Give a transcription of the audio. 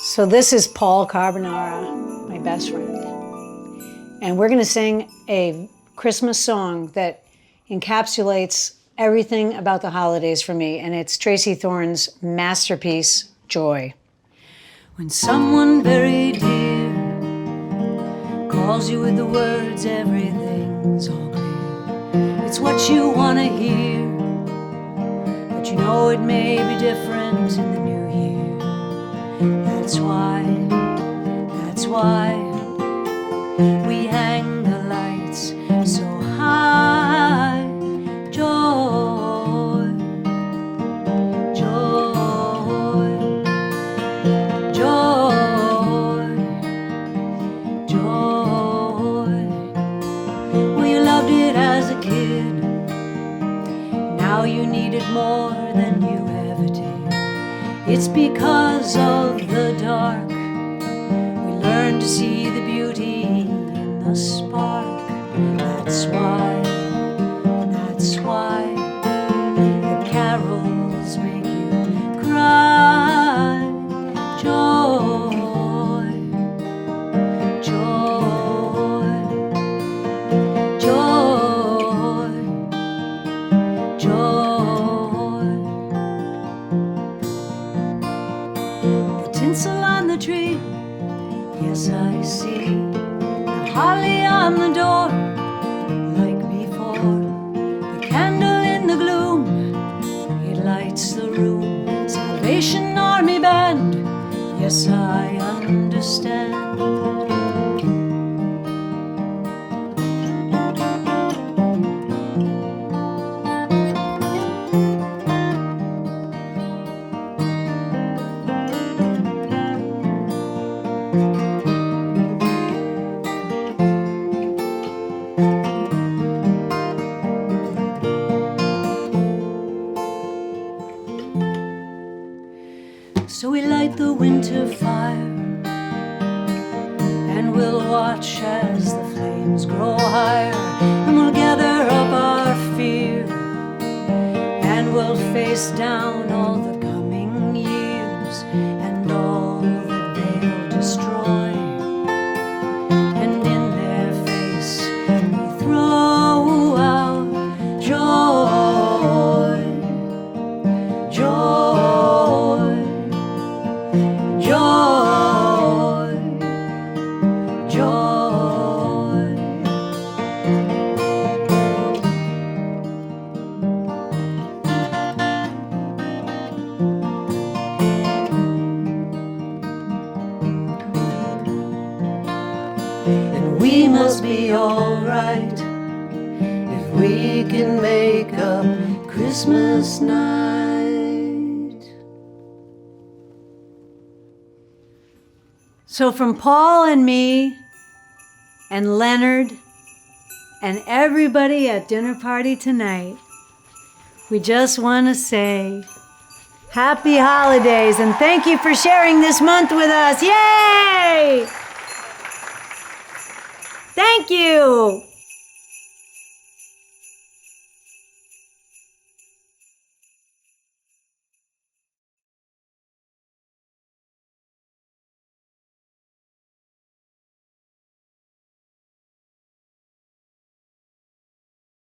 So this is Paul Carbonara, my best friend. And we're going to sing a Christmas song that encapsulates everything about the holidays for me, and it's Tracy Thorn's masterpiece, Joy. When someone very dear calls you with the words, everything's all clear. It's what you want to hear, but you know it may be different in the new year. That's why we hang the lights so high. Joy, joy, joy, joy. Well, you loved it as a kid, now you need it more than you ever did. It's because of the dark we learn to see the beauty in the spark. That's why the carols make you cry. Joy, joy, joy, joy. The tinsel on the tree, yes I see. The holly on the door, like before. The candle in the gloom, it lights the room. Salvation Army Band, yes I understand. So we light the winter fire, and we'll watch as the flames grow higher, and we'll gather up our fear, and we'll face down all the coming years and all that they'll destroy, and in their face we throw out joy, joy, joy, joy. And we must be all right if we can make up Christmas night. So from Paul and me and Leonard and everybody at dinner party tonight, we just want to say happy holidays and thank you for sharing this month with us. Yay! Thank you.